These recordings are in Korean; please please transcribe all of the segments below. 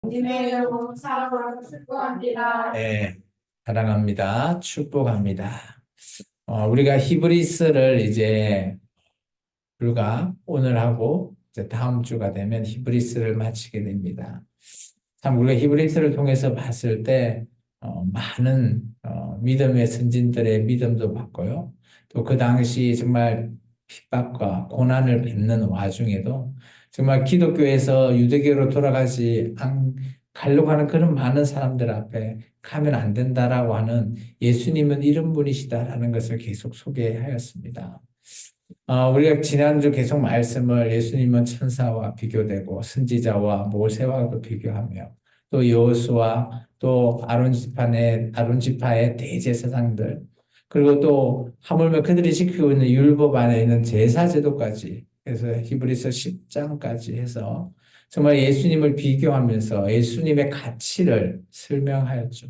님의 영혼 사랑으로 축복합니다. 네, 사랑합니다. 축복합니다. 우리가 히브리스를 이제 불과 오늘 하고 이제 다음 주가 되면 히브리스를 마치게 됩니다. 참 우리가 히브리스를 통해서 봤을 때 많은 믿음의 선진들의 믿음도 봤고요. 또 그 당시 정말 핍박과 고난을 받는 와중에도 정말 기독교에서 유대교로 돌아가지 가려고 하는 그런 많은 사람들 앞에 가면 안 된다라고 하는 예수님은 이런 분이시다라는 것을 계속 소개하였습니다. 우리가 지난주 계속 말씀을 예수님은 천사와 비교되고 선지자와 모세와도 비교하며 또 여호수아 또 아론 지파의 대제사장들 그리고 또 하물며 그들이 지키고 있는 율법 안에 있는 제사제도까지 해서 히브리서 10장까지 해서 정말 예수님을 비교하면서 예수님의 가치를 설명하였죠.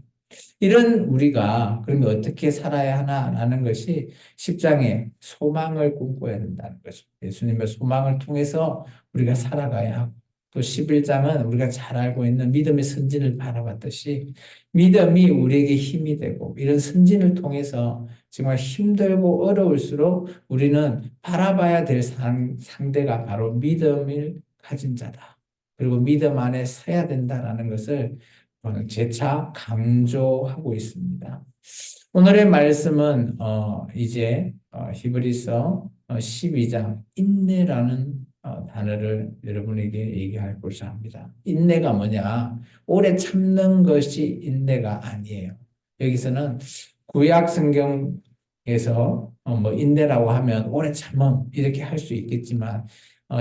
이런 우리가 그러면 어떻게 살아야 하나라는 것이 10장에 소망을 꿈꿔야 된다는 거죠. 예수님의 소망을 통해서 우리가 살아가야 하고 또 11장은 우리가 잘 알고 있는 믿음의 선진을 바라봤듯이 믿음이 우리에게 힘이 되고 이런 선진을 통해서 정말 힘들고 어려울수록 우리는 바라봐야 될 상대가 바로 믿음을 가진 자다. 그리고 믿음 안에 서야 된다라는 것을 재차 강조하고 있습니다. 오늘의 말씀은 이제 히브리서 12장 인내라는 단어를 여러분에게 얘기하고자 합니다. 인내가 뭐냐? 오래 참는 것이 인내가 아니에요. 여기서는 구약 성경에서 뭐 인내라고 하면 오래 참음 이렇게 할 수 있겠지만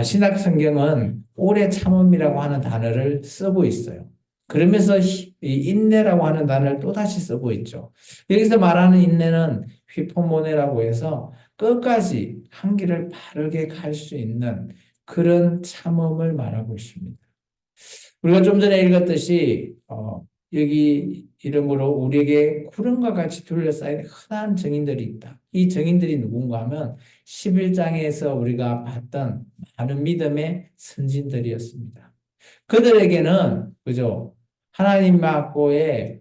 신약 성경은 오래 참음이라고 하는 단어를 쓰고 있어요. 그러면서 이 인내라고 하는 단어를 또다시 쓰고 있죠. 여기서 말하는 인내는 휘포모네라고 해서 끝까지 한 길을 바르게 갈 수 있는 그런 참음을 말하고 있습니다. 우리가 좀 전에 읽었듯이 여기 이름으로 우리에게 구름과 같이 둘러싸인 흔한 증인들이 있다. 이 증인들이 누군가 하면 11장에서 우리가 봤던 많은 믿음의 선진들이었습니다. 그들에게는 그죠? 하나님 앞에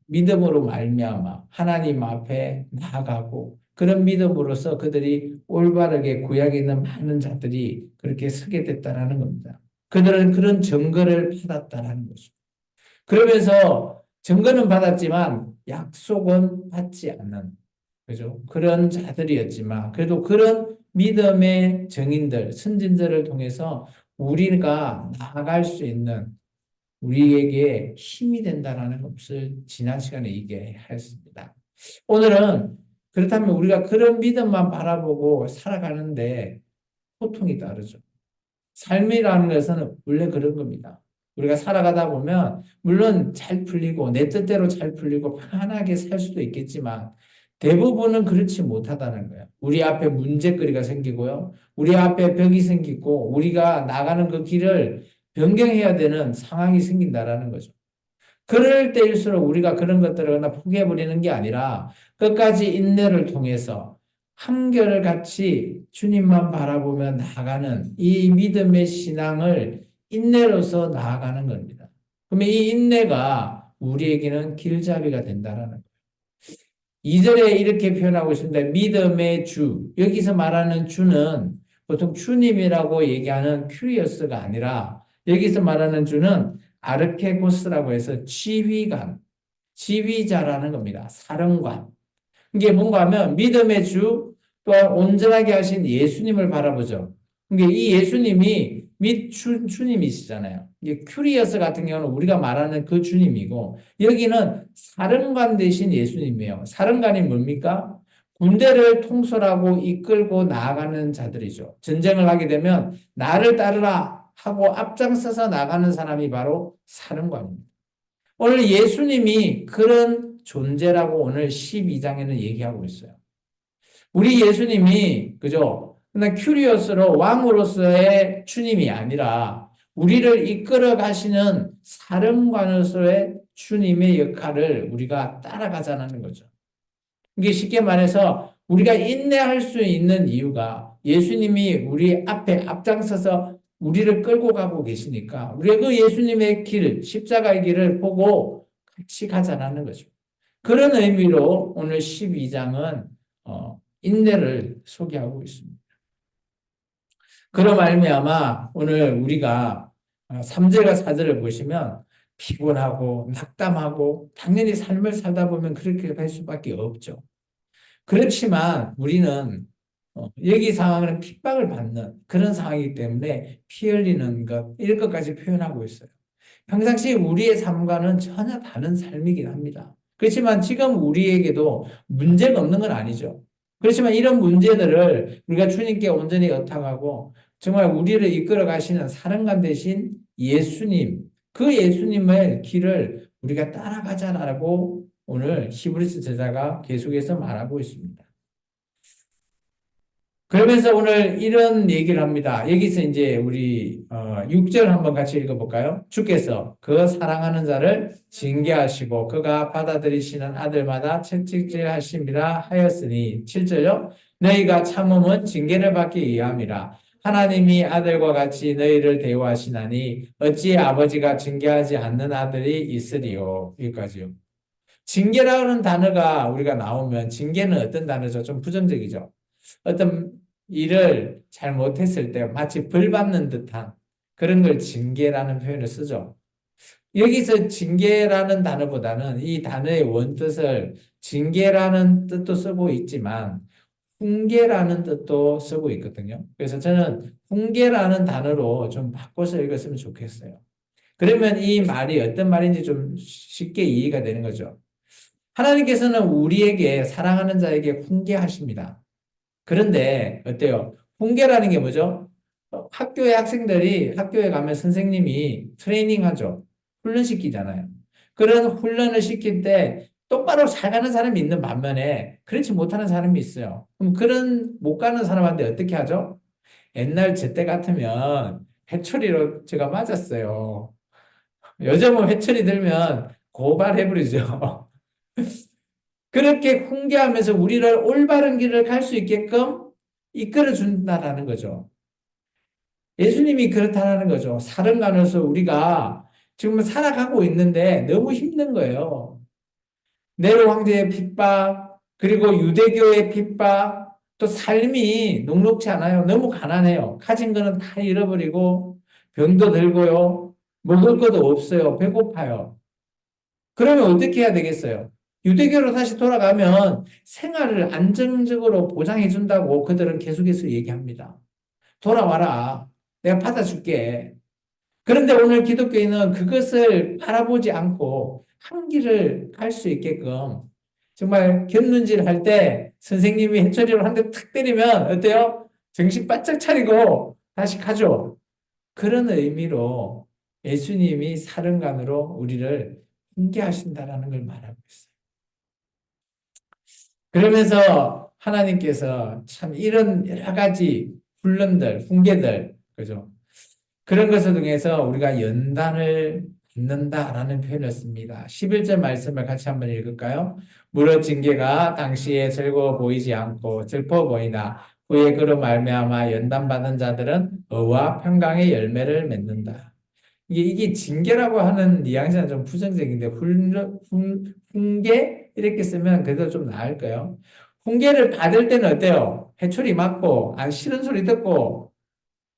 믿음으로 말미암아 하나님 앞에 나아가고 그런 믿음으로써 그들이 올바르게 구약에 있는 많은 자들이 그렇게 서게 됐다라는 겁니다. 그들은 그런 증거를 받았다라는 거죠. 그러면서 증거는 받았지만 약속은 받지 않는 그죠? 그런 자들이었지만 그래도 그런 믿음의 증인들, 선진들을 통해서 우리가 나아갈 수 있는 우리에게 힘이 된다는 것을 지난 시간에 얘기했습니다. 오늘은 그렇다면 우리가 그런 믿음만 바라보고 살아가는데 고통이 따르죠. 삶이라는 것은 원래 그런 겁니다. 우리가 살아가다 보면 물론 잘 풀리고 내 뜻대로 잘 풀리고 편안하게 살 수도 있겠지만 대부분은 그렇지 못하다는 거예요. 우리 앞에 문제거리가 생기고요. 우리 앞에 벽이 생기고 우리가 나가는 그 길을 변경해야 되는 상황이 생긴다라는 거죠. 그럴 때일수록 우리가 그런 것들을 그냥 포기해버리는 게 아니라 끝까지 인내를 통해서 한결같이 주님만 바라보며 나아가는 이 믿음의 신앙을 인내로서 나아가는 겁니다. 그러면 이 인내가 우리에게는 길잡이가 된다는 거예요. 2절에 이렇게 표현하고 있습니다. 믿음의 주. 여기서 말하는 주는 보통 주님이라고 얘기하는 큐리어스가 아니라 여기서 말하는 주는 아르케고스라고 해서 지휘관, 지휘자라는 겁니다. 사령관. 이게 뭔가 하면 믿음의 주 또한 온전하게 하신 예수님을 바라보죠. 이게 이 예수님이 주님이시잖아요. 이게 큐리어스 같은 경우는 우리가 말하는 그 주님이고 여기는 사령관 대신 예수님이에요. 사령관이 뭡니까? 군대를 통솔하고 이끌고 나아가는 자들이죠. 전쟁을 하게 되면 나를 따르라 하고 앞장서서 나가는 사람이 바로 사령관입니다. 오늘 예수님이 그런 존재라고 오늘 12장에는 얘기하고 있어요. 우리 예수님이 그죠? 그냥 큐리어스로 왕으로서의 주님이 아니라 우리를 이끌어 가시는 사령관으로서의 주님의 역할을 우리가 따라가자는 거죠. 이게 쉽게 말해서 우리가 인내할 수 있는 이유가 예수님이 우리 앞에 앞장서서 우리를 끌고 가고 계시니까 우리가 그 예수님의 길, 십자가의 길을 보고 같이 가자라는 거죠. 그런 의미로 오늘 12장은 인내를 소개하고 있습니다. 그런 말미암아 오늘 우리가 3절과 4절을 보시면 피곤하고 낙담하고 당연히 삶을 살다 보면 그렇게 될 수밖에 없죠. 그렇지만 우리는 여기 상황은 핍박을 받는 그런 상황이기 때문에 피 흘리는 것 이런 것까지 표현하고 있어요. 평상시 우리의 삶과는 전혀 다른 삶이긴 합니다. 그렇지만 지금 우리에게도 문제가 없는 건 아니죠. 그렇지만 이런 문제들을 우리가 주님께 온전히 의탁하고 정말 우리를 이끌어 가시는 사령관 대신 예수님, 그 예수님의 길을 우리가 따라가자라고 오늘 히브리서 저자가 계속해서 말하고 있습니다. 그러면서 오늘 이런 얘기를 합니다. 여기서 이제 우리 6절 한번 같이 읽어볼까요? 주께서 그 사랑하는 자를 징계하시고 그가 받아들이시는 아들마다 채찍질하심이라 하였으니 7절요. 너희가 참음은 징계를 받기 위함이라. 하나님이 아들과 같이 너희를 대우하시나니 어찌 아버지가 징계하지 않는 아들이 있으리요. 여기까지요. 징계라는 단어가 우리가 나오면 징계는 어떤 단어죠? 좀 부정적이죠. 어떤 일을 잘못했을 때 마치 벌 받는 듯한 그런 걸 징계라는 표현을 쓰죠. 여기서 징계라는 단어보다는 이 단어의 원뜻을 징계라는 뜻도 쓰고 있지만 훈계라는 뜻도 쓰고 있거든요. 그래서 저는 훈계라는 단어로 좀 바꿔서 읽었으면 좋겠어요. 그러면 이 말이 어떤 말인지 좀 쉽게 이해가 되는 거죠. 하나님께서는 우리에게 사랑하는 자에게 훈계하십니다. 그런데 어때요? 훈계라는 게 뭐죠? 학교의 학생들이 학교에 가면 선생님이 트레이닝 하죠. 훈련시키잖아요. 그런 훈련을 시킬 때 똑바로 잘 가는 사람이 있는 반면에 그렇지 못하는 사람이 있어요. 그럼 그런 못 가는 사람한테 어떻게 하죠? 옛날 제 때 같으면 회초리로 제가 맞았어요. 요즘은 회초리 들면 고발해버리죠. 그렇게 훈계하면서 우리를 올바른 길을 갈 수 있게끔 이끌어 준다라는 거죠. 예수님이 그렇다는 거죠. 사령관으로서 우리가 지금 살아가고 있는데 너무 힘든 거예요. 네로 황제의 핍박, 그리고 유대교의 핍박, 또 삶이 녹록지 않아요. 너무 가난해요. 가진 거는 다 잃어버리고 병도 들고요. 먹을 것도 없어요. 배고파요. 그러면 어떻게 해야 되겠어요? 유대교로 다시 돌아가면 생활을 안정적으로 보장해 준다고 그들은 계속해서 얘기합니다. 돌아와라. 내가 받아줄게. 그런데 오늘 기독교인은 그것을 바라보지 않고 한 길을 갈 수 있게끔 정말 곁눈질 할 때 선생님이 해초리로 한 대 탁 때리면 어때요? 정신 바짝 차리고 다시 가죠. 그런 의미로 예수님이 사령관으로 우리를 훈계하신다라는 걸 말하고 있어요. 그러면서 하나님께서 참 이런 여러 가지 훈련들, 훈계들, 그죠? 그런 것을 통해서 우리가 연단을 받는다라는 표현을 씁니다. 11절 말씀을 같이 한번 읽을까요? 무릇 징계가 당시에 즐거워 보이지 않고 슬퍼 보이나 후에 그로 말미암아 연단받은 자들은 의와 평강의 열매를 맺는다. 이게 징계라고 하는 뉘앙스는 좀 부정적인데 훈계 이렇게 쓰면 그래도 좀 나을까요? 훈계를 받을 때는 어때요? 해초리 맞고 안 싫은 소리 듣고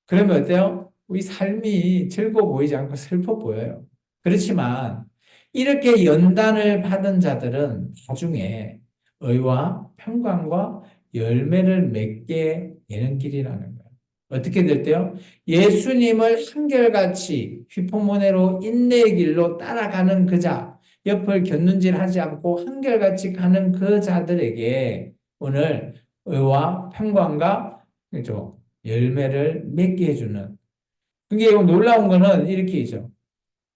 그러면 어때요? 우리 삶이 즐거워 보이지 않고 슬퍼 보여요. 그렇지만 이렇게 연단을 받은 자들은 나중에 의와 평강과 열매를 맺게 되는 길이라는 거예요. 어떻게 될 때요? 예수님을 한결같이 휘포모네로 인내의 길로 따라가는 그 자, 옆을 곁눈질하지 않고 한결같이 가는 그 자들에게 오늘 의와 평강과 그죠? 열매를 맺게 해주는. 그게 놀라운 거는 이렇게죠.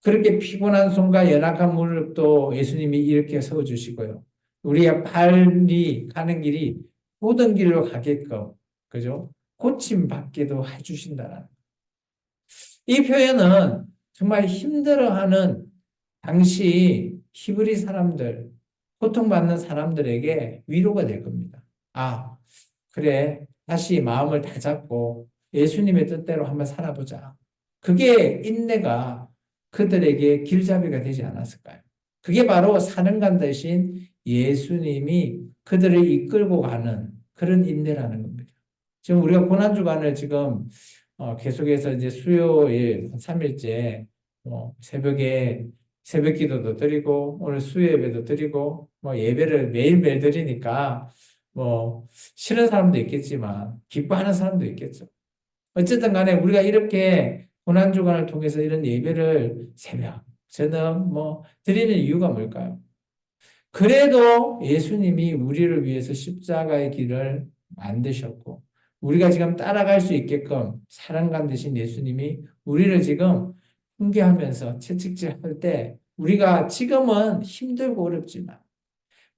그렇게 피곤한 손과 연약한 무릎도 예수님이 이렇게 세워주시고요. 우리의 발이 가는 길이 모든 길로 가게끔, 그죠? 고침받게도 해주신다는. 이 표현은 정말 힘들어하는 당시 히브리 사람들, 고통받는 사람들에게 위로가 될 겁니다. 아, 그래. 다시 마음을 다잡고 예수님의 뜻대로 한번 살아보자. 그게 인내가 그들에게 길잡이가 되지 않았을까요? 그게 바로 사령관 대신 예수님이 그들을 이끌고 가는 그런 인내라는 겁니다. 지금 우리가 고난주간을 지금 계속해서 이제 수요일 3일째 새벽에 새벽 기도도 드리고 오늘 수요 예배도 드리고 뭐 예배를 매일매일 드리니까 뭐 싫은 사람도 있겠지만 기뻐하는 사람도 있겠죠. 어쨌든 간에 우리가 이렇게 고난주간을 통해서 이런 예배를 새벽 저녁 뭐 드리는 이유가 뭘까요? 그래도 예수님이 우리를 위해서 십자가의 길을 만드셨고, 우리가 지금 따라갈 수 있게끔 사랑관 되신 예수님이 우리를 지금 훈계하면서 채찍질할 때, 우리가 지금은 힘들고 어렵지만,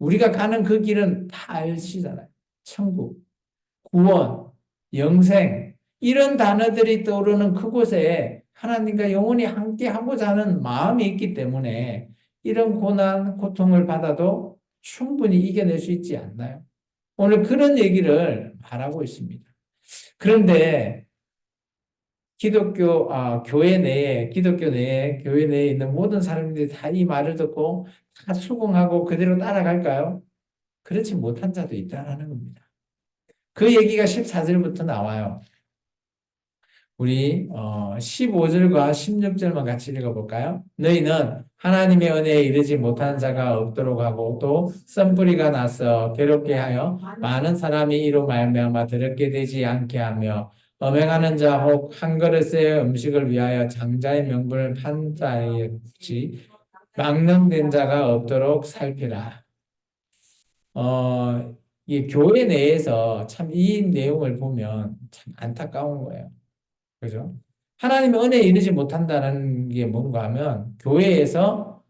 우리가 가는 그 길은 다 아시잖아요. 천국, 구원, 영생, 이런 단어들이 떠오르는 그곳에 하나님과 영원히 함께 하고자 하는 마음이 있기 때문에 이런 고난, 고통을 받아도 충분히 이겨낼 수 있지 않나요? 오늘 그런 얘기를 말하고 있습니다. 그런데 기독교 내에, 교회 내에 있는 모든 사람들이 다 이 말을 듣고 다 수긍하고 그대로 따라갈까요? 그렇지 못한 자도 있다는 겁니다. 그 얘기가 14절부터 나와요. 우리 15절과 16절만 같이 읽어볼까요? 너희는 하나님의 은혜에 이르지 못한 자가 없도록 하고 또 썬뿌리가 나서 괴롭게 하여 많은 사람이 이로 말미암아 더럽게 되지 않게 하며 음행하는 자 혹 한 그릇의 음식을 위하여 장자의 명분을 판 자였지 망령된 자가 없도록 살피라. 이 교회 내에서 참 이 내용을 보면 참 안타까운 거예요. 그죠? 하나님의 은혜에 이르지 못한다는 게 뭔가 하면 교회에서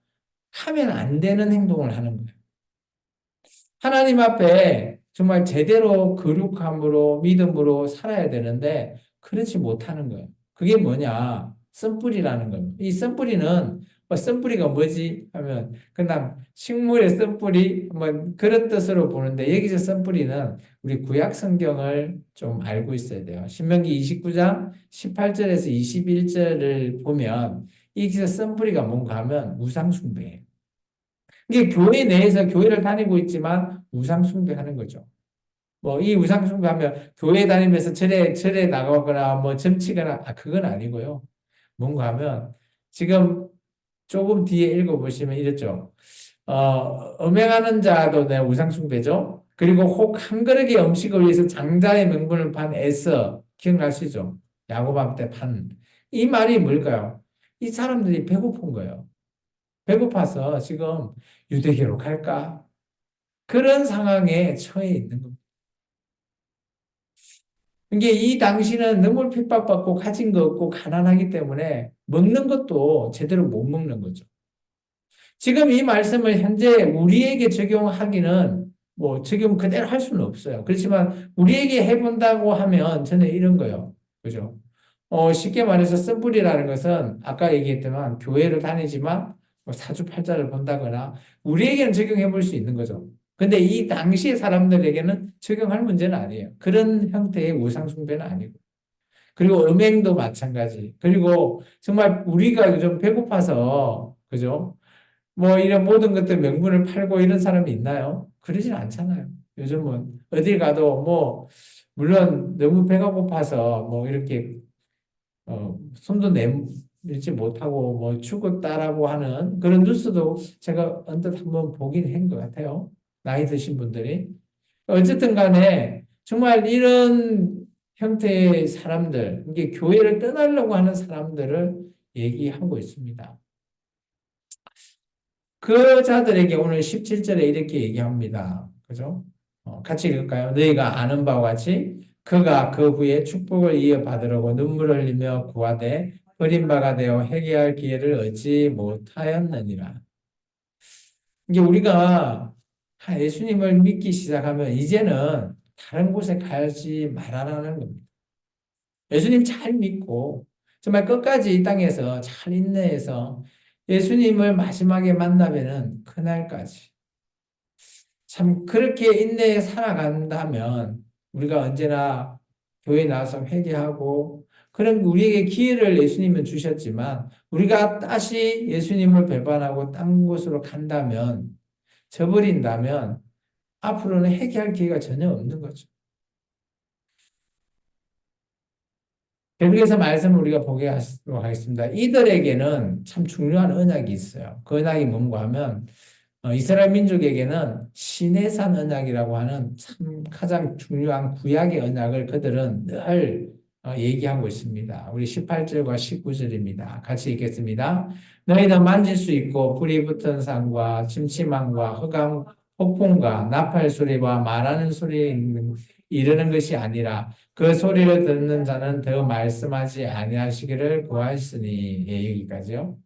하면 안 되는 행동을 하는 거예요. 하나님 앞에 정말 제대로 거룩함으로 믿음으로 살아야 되는데 그렇지 못하는 거예요. 그게 뭐냐? 쓴뿌리라는 겁니다. 이 쓴뿌리는 쓴뿌리가 뭐지? 하면 그냥 식물의 쓴뿌리 뭐 그런 뜻으로 보는데 여기서 쓴뿌리는 우리 구약 성경을 좀 알고 있어야 돼요. 신명기 29장 18절에서 21절을 보면 여기서 쓴뿌리가 뭔가 하면 우상 숭배예요. 이게 교회 내에서 교회를 다니고 있지만 우상 숭배하는 거죠. 뭐 이 우상 숭배하면 교회 다니면서 절에 나가거나 뭐 점치거나 그건 아니고요. 뭔가 하면 지금 조금 뒤에 읽어보시면 이랬죠. 음행하는 자도 내 우상 숭배죠. 그리고 혹 한 그릇의 음식을 위해서 장자의 명분을 판 에서 기억나시죠? 야고보 때 판. 이 말이 뭘까요? 이 사람들이 배고픈 거예요. 배고파서 지금 유대교로 갈까? 그런 상황에 처해 있는 겁니다. 이게 이 당시는 너무 핍박받고 가진 거 없고 가난하기 때문에 먹는 것도 제대로 못 먹는 거죠. 지금 이 말씀을 현재 우리에게 적용하기는 뭐 적용 그대로 할 수는 없어요. 그렇지만 우리에게 해본다고 하면 저는 이런 거예요. 그죠? 쉽게 말해서 쓴뿌리라는 것은 아까 얘기했지만 교회를 다니지만 뭐 사주팔자를 본다거나 우리에게는 적용해 볼 수 있는 거죠. 근데 이 당시 사람들에게는 적용할 문제는 아니에요. 그런 형태의 우상숭배는 아니고. 그리고 음행도 마찬가지. 그리고 정말 우리가 요즘 배고파서, 그죠? 뭐 이런 모든 것들 명분을 팔고 이런 사람이 있나요? 그러진 않잖아요. 요즘은 어딜 가도 뭐, 물론 너무 배가 고파서 뭐 이렇게 손도 내밀지 못하고 뭐 죽었다라고 하는 그런 뉴스도 제가 언뜻 한번 보긴 한 것 같아요. 나이 드신 분들이. 어쨌든 간에 정말 이런 형태의 사람들, 이게 교회를 떠나려고 하는 사람들을 얘기하고 있습니다. 그 자들에게 오늘 17절에 이렇게 얘기합니다. 그죠? 같이 읽을까요? 너희가 아는 바와 같이 그가 그 후에 축복을 이어받으려고 눈물을 흘리며 구하되 버림바가 되어 회개할 기회를 얻지 못하였느니라. 이게 우리가 예수님을 믿기 시작하면 이제는 다른 곳에 가지 말아라는 겁니다. 예수님 잘 믿고 정말 끝까지 이 땅에서 잘 인내해서 예수님을 마지막에 만나면은 그날까지 참 그렇게 인내해 살아간다면 우리가 언제나 교회 나와서 회개하고 그런 우리에게 기회를 예수님은 주셨지만 우리가 다시 예수님을 배반하고 딴 곳으로 간다면 저버린다면 앞으로는 회개할 기회가 전혀 없는 거죠. 계속해서 말씀을 우리가 보도록 하겠습니다. 이들에게는 참 중요한 언약이 있어요. 그 언약이 뭔가 하면 이스라엘 민족에게는 시내산 언약이라고 하는 참 가장 중요한 구약의 언약을 그들은 늘 얘기하고 있습니다. 우리 18절과 19절입니다. 같이 읽겠습니다. 너희는 만질 수 있고 불이 붙은 산과 침침함과 흑암, 폭풍과 나팔 소리와 말하는 소리에 이르는 것이 아니라 그 소리를 듣는 자는 더 말씀하지 아니하시기를 구하였으니. 예, 여기까지요.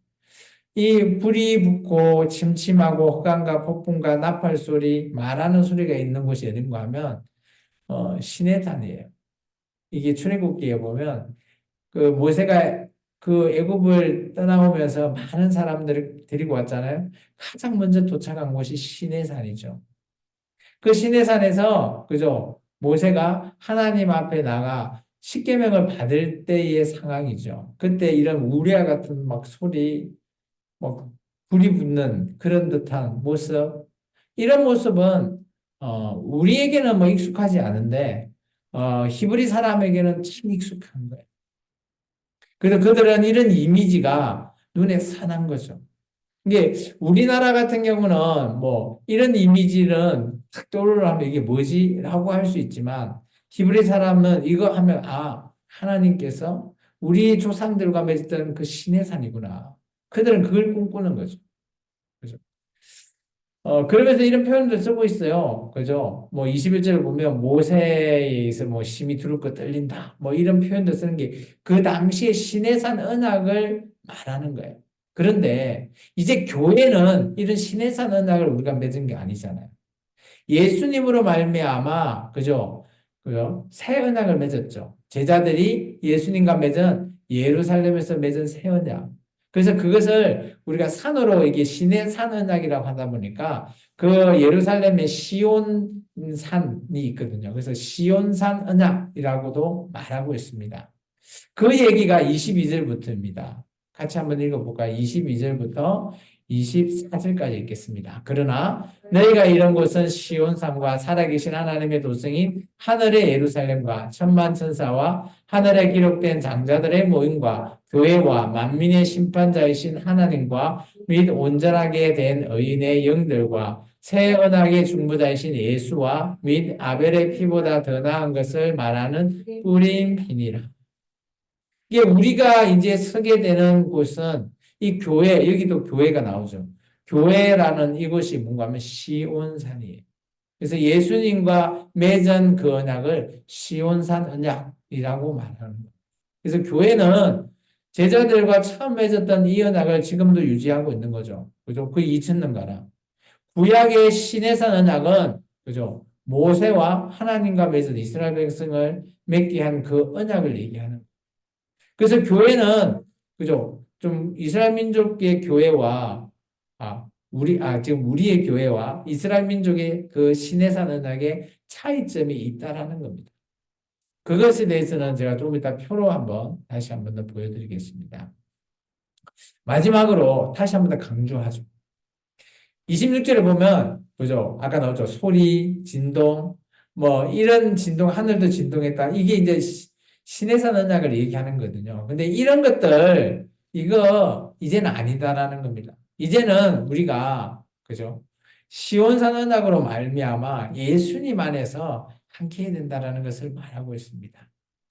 이 불이 붙고 침침하고 흑암과 폭풍과 나팔 소리, 말하는 소리가 있는 곳이 어딘가 하면 시내산이에요. 이게 출애굽기에 보면 그 모세가 그 애굽을 떠나오면서 많은 사람들을 데리고 왔잖아요. 가장 먼저 도착한 곳이 시내산이죠. 그 시내산에서 그죠? 모세가 하나님 앞에 나가 십계명을 받을 때의 상황이죠. 그때 이런 우리와 같은 막 소리, 뭐 불이 붙는 그런 듯한 모습, 이런 모습은 우리에게는 뭐 익숙하지 않은데 히브리 사람에게는 참 익숙한 거예요. 그래서 그들은 이런 이미지가 눈에 선한 거죠. 이게 우리나라 같은 경우는 뭐 이런 이미지는 탁 떠오르면 이게 뭐지? 라고 할 수 있지만 히브리 사람은 이거 하면 하나님께서 우리 조상들과 맺었던 그 신의 산이구나. 그들은 그걸 꿈꾸는 거죠. 그죠? 그러면서 이런 표현도 쓰고 있어요. 그죠? 뭐 21절을 보면 모세에서 뭐 심히 두렵고 떨린다. 뭐 이런 표현도 쓰는 게 그 당시에 신의 산 언약을 말하는 거예요. 그런데 이제 교회는 이런 신의 산 언약을 우리가 맺은 게 아니잖아요. 예수님으로 말미암아 그죠? 그죠? 새 언약을 맺었죠. 제자들이 예수님과 맺은 예루살렘에서 맺은 새 언약. 그래서 그것을 우리가 산으로 이게 신의 산 언약이라고 하다 보니까 그 예루살렘에 시온산이 있거든요. 그래서 시온산 언약이라고도 말하고 있습니다. 그 얘기가 22절부터입니다. 같이 한번 읽어볼까요? 22절부터 24절까지 읽겠습니다. 그러나 너희가 이런 곳은 시온산과 살아계신 하나님의 도성인 하늘의 예루살렘과 천만 천사와 하늘에 기록된 장자들의 모임과 교회와 만민의 심판자이신 하나님과 및 온전하게 된 의인의 영들과 새 언약의 중보자이신 예수와 및 아벨의 피보다 더 나은 것을 말하는 뿌린 피니라. 이게 우리가 이제 서게 되는 곳은 이 교회, 여기도 교회가 나오죠. 교회라는 이곳이 뭔가 하면 시온산이에요. 그래서 예수님과 맺은 그 언약을 시온산 언약이라고 말하는 거예요. 그래서 교회는 제자들과 처음 맺었던 이 언약을 지금도 유지하고 있는 거죠. 그죠? 그 2000년가량. 구약의 시내산 언약은, 그죠? 모세와 하나님과 맺은 이스라엘 백성을 맺게 한 그 언약을 얘기하는 거예요. 그래서 교회는 그죠? 좀 이스라엘 민족의 교회와 지금 우리의 교회와 이스라엘 민족의 그 시내산 언약의 차이점이 있다라는 겁니다. 그것에 대해서는 제가 좀 이따 표로 다시 한번 더 보여드리겠습니다. 마지막으로 다시 한번 더 강조하죠. 26절에 보면 그죠? 아까 나왔죠. 소리, 진동, 뭐 이런 진동, 하늘도 진동했다. 이게 이제 신해산 언약을 얘기하는 거거든요. 근데 이런 것들 이거 이제는 아니다라는 겁니다. 이제는 우리가 그죠? 시온산 언약으로 말미암아 예수님 안에서 함께 해야 된다라는 것을 말하고 있습니다.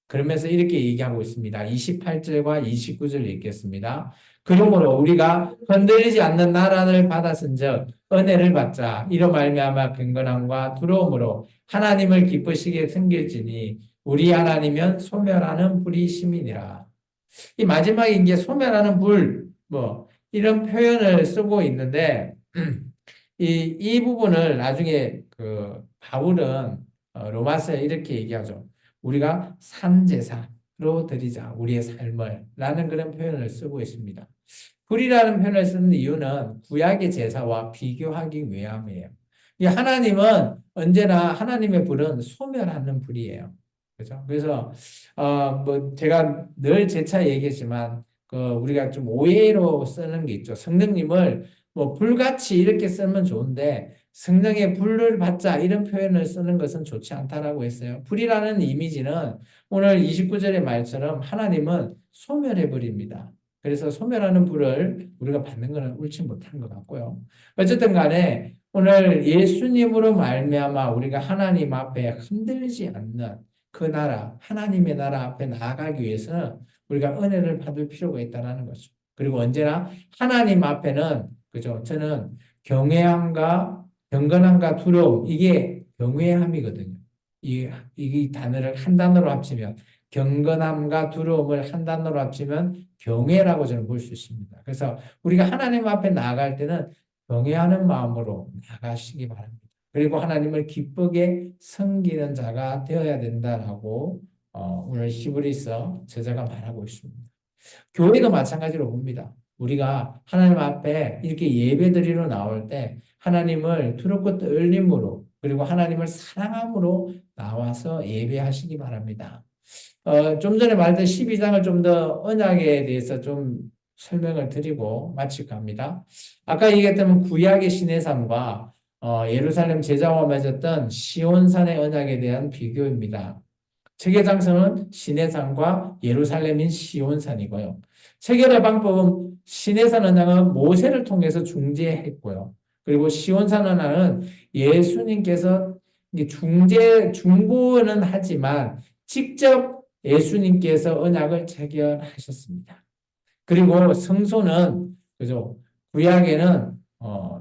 그러면서 이렇게 얘기하고 있습니다. 28절과 29절 읽겠습니다. 그러므로 우리가 흔들리지 않는 나라를 받았은즉 은혜를 받자. 이로 말미암아 경건함과 두려움으로 하나님을 기쁘시게 섬길지니 우리 하나님은 소멸하는 불이 심이니라. 이 마지막에 이제 소멸하는 불, 뭐 이런 표현을 쓰고 있는데 이 부분을 나중에 그 바울은 로마서에 이렇게 얘기하죠. 우리가 산제사로 드리자 우리의 삶을 라는 그런 표현을 쓰고 있습니다. 불이라는 표현을 쓰는 이유는 구약의 제사와 비교하기 위함이에요. 하나님은 언제나 하나님의 불은 소멸하는 불이에요. 그죠? 그래서 뭐 제가 늘 재차 얘기했지만 그 우리가 좀 오해로 쓰는 게 있죠. 성령님을 뭐 불같이 이렇게 쓰면 좋은데 성령의 불을 받자 이런 표현을 쓰는 것은 좋지 않다라고 했어요. 불이라는 이미지는 오늘 29절의 말처럼 하나님은 소멸해 버립니다. 그래서 소멸하는 불을 우리가 받는 것은 옳지 못한 것 같고요. 어쨌든 간에 오늘 예수님으로 말미암아 우리가 하나님 앞에 흔들리지 않는 그 나라, 하나님의 나라 앞에 나아가기 위해서는 우리가 은혜를 받을 필요가 있다는 거죠. 그리고 언제나 하나님 앞에는, 그죠? 저는 경외함과, 경건함과 두려움, 이게 경외함이거든요. 이 단어를 한 단어로 합치면, 경건함과 두려움을 한 단어로 합치면 경외라고 저는 볼 수 있습니다. 그래서 우리가 하나님 앞에 나아갈 때는 경외하는 마음으로 나아가시기 바랍니다. 그리고 하나님을 기쁘게 섬기는 자가 되어야 된다라고 오늘 히브리서 저자가 말하고 있습니다. 교회도 마찬가지로 봅니다. 우리가 하나님 앞에 이렇게 예배드리러 나올 때 하나님을 두렵고 떨림으로 그리고 하나님을 사랑함으로 나와서 예배하시기 바랍니다. 좀 전에 말했던 12장을 좀 더 언약에 대해서 좀 설명을 드리고 마칠까 합니다. 아까 얘기했던 구약의 신의 삶과 예루살렘 제자와 맺었던 시온산의 언약에 대한 비교입니다. 체계장성은 시내산과 예루살렘인 시온산이고요. 체결의 방법은 시내산 언약은 모세를 통해서 중재했고요. 그리고 시온산 언약은 예수님께서 중보는 하지만 직접 예수님께서 언약을 체결하셨습니다. 그리고 성소는 그죠? 구약에는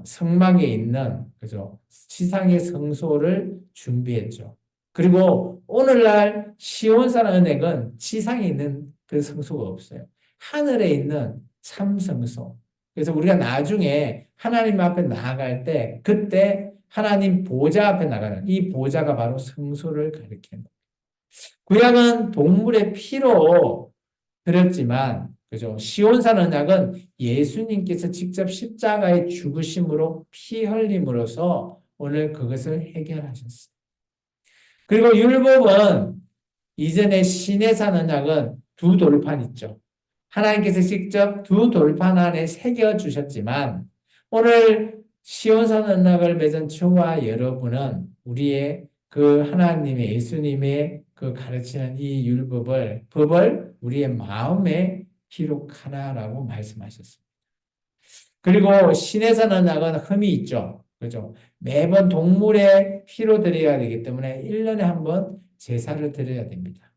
성막에 있는 그죠? 지상의 성소를 준비했죠. 그리고 오늘날 시온산 은행은 지상에 있는 그 성소가 없어요. 하늘에 있는 참 성소. 그래서 우리가 나중에 하나님 앞에 나아갈 때 그때 하나님 보좌 앞에 나가는 이 보좌가 바로 성소를 가리키는 거예요. 구약은 동물의 피로 드렸지만 그죠? 시온산 언약은 예수님께서 직접 십자가의 죽으심으로 피 흘림으로써 오늘 그것을 해결하셨어요. 그리고 율법은 이전에 시내산 언약은 두 돌판 있죠. 하나님께서 직접 두 돌판 안에 새겨 주셨지만 오늘 시온산 언약을 맺은 저와 여러분은 우리의 그 하나님의 예수님의 그 가르치는 이 법을 우리의 마음에 기록하라라고 말씀하셨습니다. 그리고 시내산 언약은 흠이 있죠. 그죠? 매번 동물의 피로 드려야 되기 때문에 1년에 한 번 제사를 드려야 됩니다.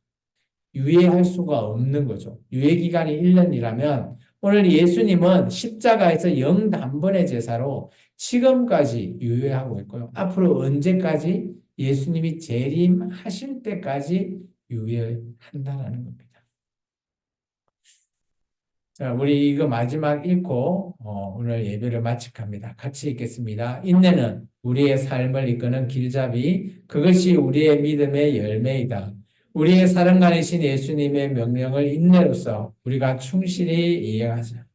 유예할 수가 없는 거죠. 유예 기간이 1년이라면 오늘 예수님은 십자가에서 영단번의 제사로 지금까지 유예하고 있고요. 앞으로 언제까지 예수님이 재림하실 때까지 유예한다는 겁니다. 자, 우리 이거 마지막 읽고 오늘 예배를 마치갑니다. 같이 읽겠습니다. 인내는 우리의 삶을 이끄는 길잡이, 그것이 우리의 믿음의 열매이다. 우리의 사랑하신 예수님의 명령을 인내로써 우리가 충실히 이행하자.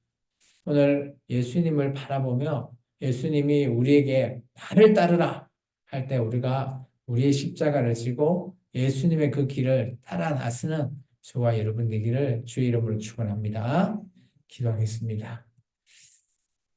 오늘 예수님을 바라보며 예수님이 우리에게 나를 따르라 할 때 우리가 우리의 십자가를 지고 예수님의 그 길을 따라 나서는 저와 여러분 되기를 주의 이름으로 축원합니다. 기도하겠습니다.